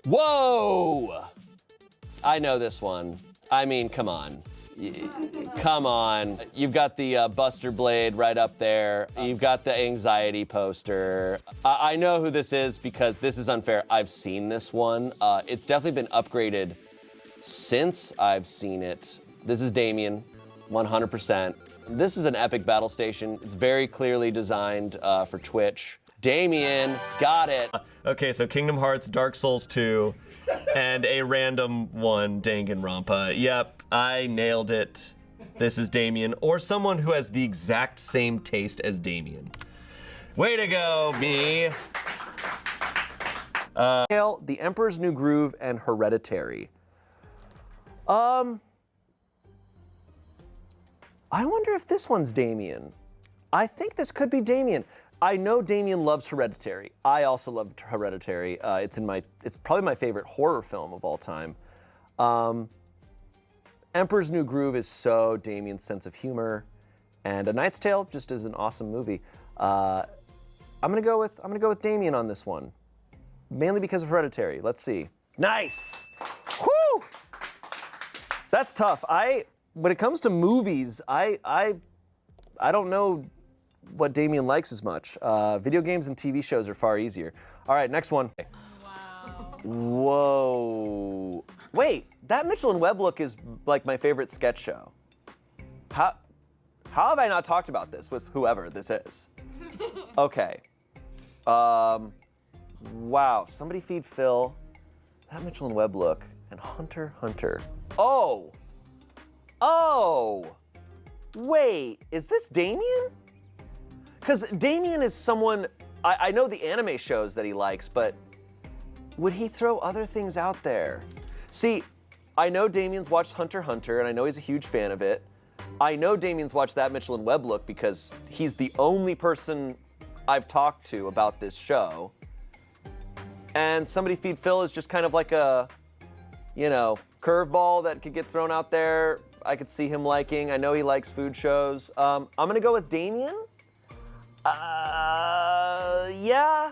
Whoa! I know this one. I mean, come on. Come on. You've got the Buster Blade right up there. You've got the anxiety poster. I know who this is because this is unfair. I've seen this one. It's definitely been upgraded since I've seen it. This is Damien, 100%. This is an epic battle station. It's very clearly designed for Twitch. Damien, got it. Okay, so Kingdom Hearts, Dark Souls 2, and a random one, Danganronpa. Yep, I nailed it. This is Damien, or someone who has the exact same taste as Damien. Way to go, me. The Emperor's New Groove and Hereditary. I wonder if this one's Damien. I think this could be Damien. I know Damien loves Hereditary. I also love Hereditary. It's probably my favorite horror film of all time. Emperor's New Groove is so Damien's sense of humor, and A Knight's Tale just is an awesome movie. I'm gonna go with Damien on this one, mainly because of Hereditary. Let's see. Nice. Whoo! That's tough. When it comes to movies, I don't know what Damien likes as much. Video games and TV shows are far easier. All right, next one. Wow. Whoa. Wait, that Mitchell and Webb look is like my favorite sketch show. How have I not talked about this with whoever this is? Okay. Wow, somebody feed Phil. That Mitchell and Webb look and Hunter x Hunter. Oh, wait, is this Damien? Because Damien is someone, I know the anime shows that he likes, but would he throw other things out there? See, I know Damien's watched Hunter x Hunter, and I know he's a huge fan of it. I know Damien's watched That Mitchell and Webb look because he's the only person I've talked to about this show. And Somebody Feed Phil is just kind of like a, curveball that could get thrown out there. I could see him liking. I know he likes food shows. I'm gonna go with Damien. Yeah.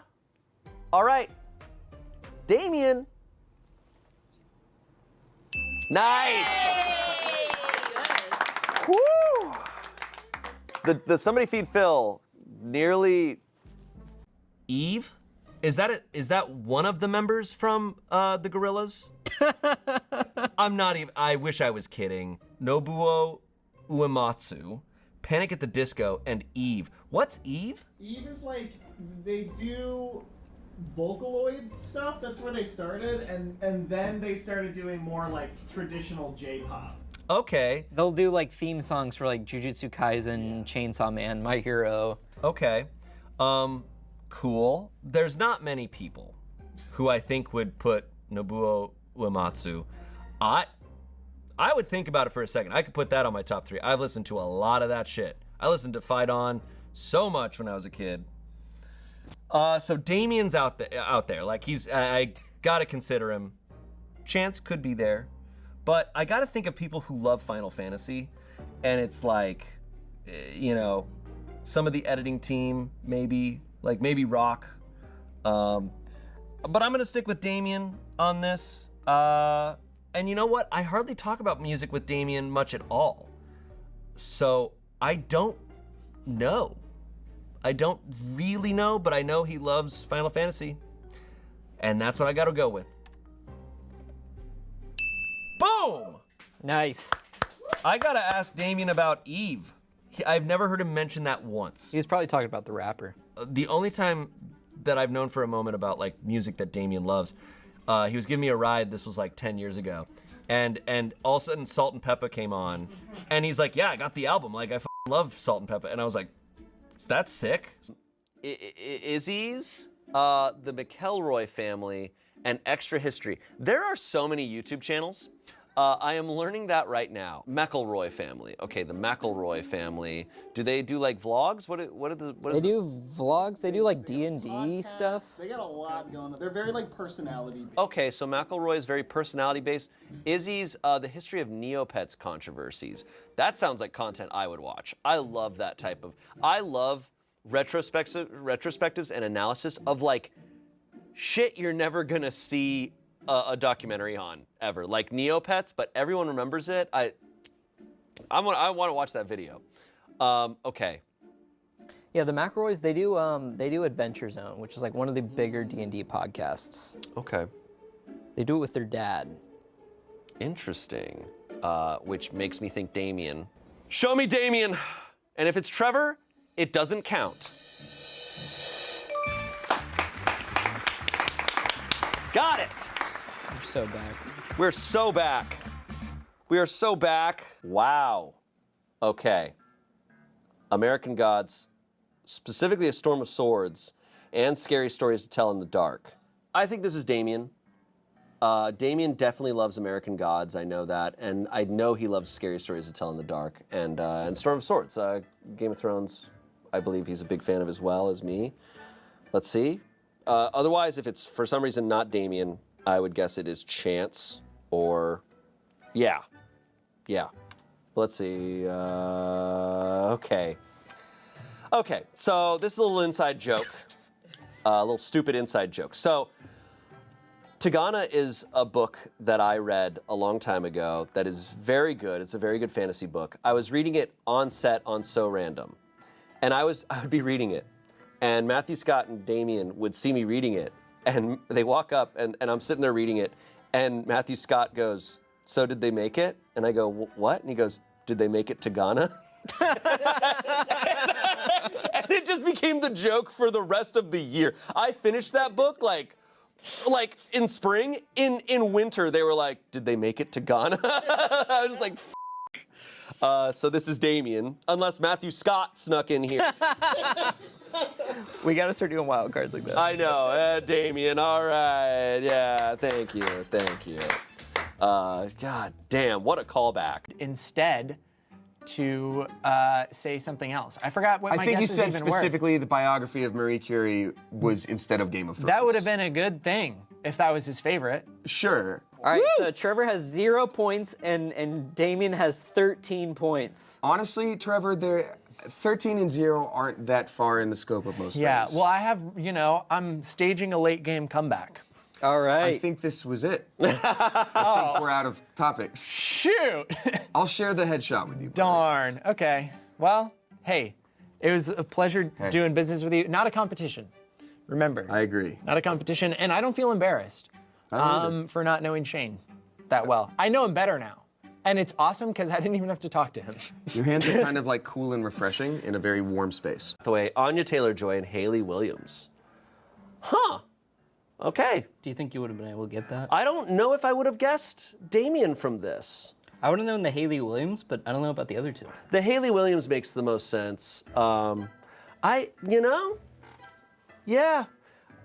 All right. Damien. Nice. Woo. The Somebody Feed Phil nearly. Eve? Is that one of the members from the Gorillas? I'm not even, I wish I was kidding. Nobuo Uematsu, Panic at the Disco, and Eve. What's Eve? Eve is like, they do Vocaloid stuff, that's where they started, and then they started doing more like traditional J-pop. Okay. They'll do like theme songs for like Jujutsu Kaisen, Chainsaw Man, My Hero. Okay. Cool. There's not many people who I think would put Nobuo Uematsu. I would think about it for a second. I could put that on my top 3. I've listened to a lot of that shit. I listened to Fight On so much when I was a kid. So Damien's out there. Like I gotta consider him. Chance could be there, but I gotta think of people who love Final Fantasy, and it's like, some of the editing team maybe Rock. But I'm gonna stick with Damien on this. And you know what? I hardly talk about music with Damien much at all. So I don't know. I don't really know, but I know he loves Final Fantasy. And that's what I gotta go with. Boom! Nice. I gotta ask Damien about Eve. I've never heard him mention that once. He was probably talking about the rapper. The only time that I've known for a moment about like music that Damien loves, he was giving me a ride, this was like 10 years ago. And all of a sudden Salt and Peppa came on. And he's like, yeah, I got the album. Like, I love Salt and Peppa. And I was like, that's sick. Izzy's, the McElroy family, and Extra History. There are so many YouTube channels. I am learning that right now. McElroy family. Okay, the McElroy family. Do they do like vlogs? They do vlogs. They do like D&D stuff. They got a lot going on. They're very like personality based. Okay, so McElroy is very personality based. Izzy's the history of Neopets controversies. That sounds like content I would watch. I love that type of. I love retrospectives and analysis of like shit you're never gonna see a documentary on ever, like Neopets, but everyone remembers it. I want to watch that video. Okay. Yeah, the McElroys, they do Adventure Zone, which is like one of the bigger D&D podcasts. Okay. They do it with their dad. Interesting. Which makes me think Damien. Show me Damien. And if it's Trevor, it doesn't count. Got it. We're so back. We're so back. We are so back. Wow. Okay. American Gods, specifically A Storm of Swords, and Scary Stories to Tell in the Dark. I think this is Damien. Damien definitely loves American Gods, I know that, and I know he loves Scary Stories to Tell in the Dark, and Storm of Swords. Game of Thrones, I believe he's a big fan of as well as me. Let's see. Otherwise, if it's for some reason not Damien, I would guess it is Chance, or, yeah. Let's see, okay. Okay, so this is a little inside joke, a little stupid inside joke. So, Tagana is a book that I read a long time ago that is very good. It's a very good fantasy book. I was reading it on set on So Random, and I would be reading it, and Matthew Scott and Damien would see me reading it, and they walk up, and I'm sitting there reading it, and Matthew Scott goes, "So did they make it?" And I go, "What?" And he goes, "Did they make it to Ghana?" And it just became the joke for the rest of the year. I finished that book like in spring. In winter, they were like, "Did they make it to Ghana?" I was just like, F***. So this is Damien, unless Matthew Scott snuck in here. We gotta start doing wild cards like that. I know, Damien, all right. Yeah, thank you. God damn, what a callback. Instead, to say something else. I forgot what my I think you guesses said even were. specifically the biography of Marie Curie was instead of Game of Thrones. That would have been a good thing if that was his favorite. Sure. All right, so Trevor has 0 points and Damien has 13 points. Honestly, Trevor, 13 and 0 aren't that far in the scope of most Yeah, things. well, I'm staging a late game comeback. All right. I think this was it. I think we're out of topics. Shoot! I'll share the headshot with you. buddy. Darn. Okay. Well, hey, it was a pleasure doing business with you. Not a competition. Remember. I agree. Not a competition, and I don't feel embarrassed for not knowing Shayne that well. I know him better now, and it's awesome because I didn't even have to talk to him. Your hands are kind of like cool and refreshing in a very warm space. The way Anya Taylor-Joy and Haley Williams. Huh. Okay. Do you think you would have been able to get that? I don't know if I would have guessed Damien from this. I would have known the Haley Williams, but I don't know about the other two. The Haley Williams makes the most sense. Damien and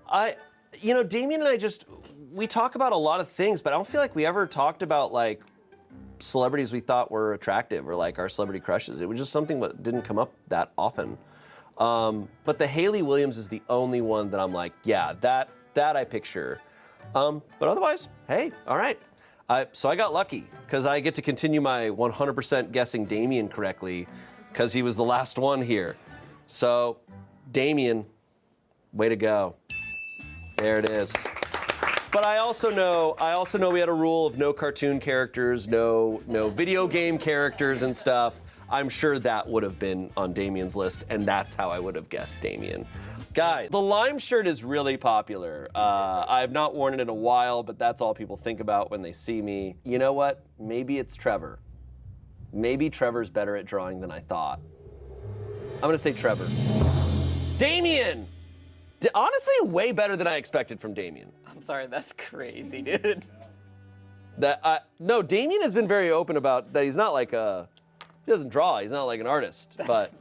I we talk about a lot of things, but I don't feel like we ever talked about like celebrities we thought were attractive or like our celebrity crushes. It was just something that didn't come up that often. But the Haley Williams is the only one that I'm like, yeah, that I picture. But otherwise, hey, all right. So I got lucky because I get to continue my 100% guessing Damien correctly because he was the last one here. So Damien, way to go. There it is. But I also know we had a rule of no cartoon characters, no video game characters and stuff. I'm sure that would have been on Damien's list, and that's how I would have guessed Damien. Guys, the lime shirt is really popular. I have not worn it in a while, but that's all people think about when they see me. You know what? Maybe it's Trevor. Maybe Trevor's better at drawing than I thought. I'm gonna say Trevor. Damien! Honestly, way better than I expected from Damien. I'm sorry, that's crazy, dude. No, Damien has been very open about that. He's not like he doesn't draw. He's not like an artist. But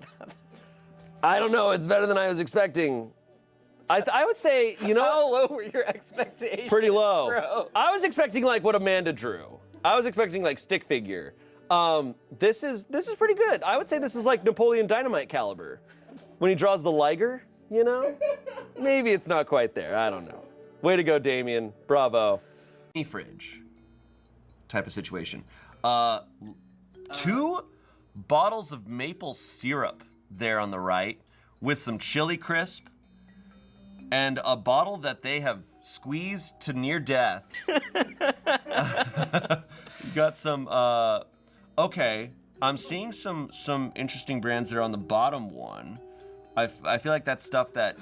I don't know. It's better than I was expecting. I would say, How low were your expectations? pretty low. Bro. I was expecting like what Amanda drew. I was expecting like stick figure. This is pretty good. I would say this is like Napoleon Dynamite caliber. When he draws the Liger, Maybe it's not quite there. I don't know. Way to go, Damien. Bravo. Fridge type of situation. 2 bottles of maple syrup there on the right with some chili crisp and a bottle that they have squeezed to near death You got some, okay. I'm seeing some interesting brands there on the bottom one. I feel like that's stuff that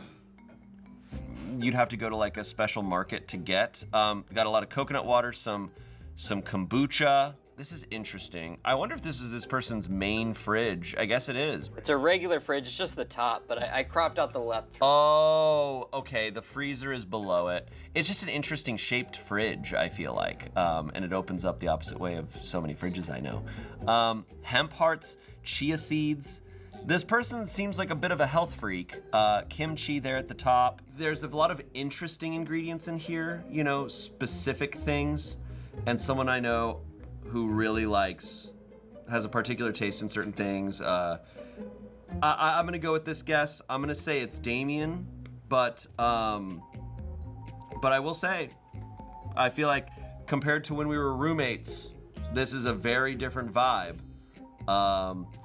you'd have to go to like a special market to get. Got a lot of coconut water, some kombucha. This is interesting. I wonder if this is this person's main fridge. I guess it is. It's a regular fridge, it's just the top, but I cropped out the left. Oh, okay. The freezer is below it. It's just an interesting shaped fridge, I feel like. And it opens up the opposite way of so many fridges I know. Hemp hearts, chia seeds. This person seems like a bit of a health freak. Kimchi there at the top. There's a lot of interesting ingredients in here, you know, specific things. And someone I know who really has a particular taste in certain things. I'm gonna go with this guess. I'm gonna say it's Damien, but I will say, I feel like compared to when we were roommates, this is a very different vibe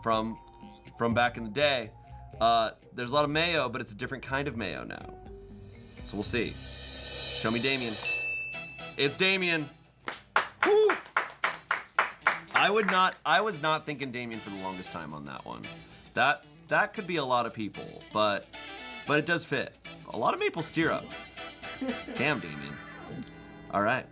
from back in the day. There's a lot of mayo, but it's a different kind of mayo now. So we'll see. Show me Damien. It's Damien. Woo! I was not thinking Damien for the longest time on that one. That could be a lot of people, but it does fit. A lot of maple syrup. Damn, Damien. All right.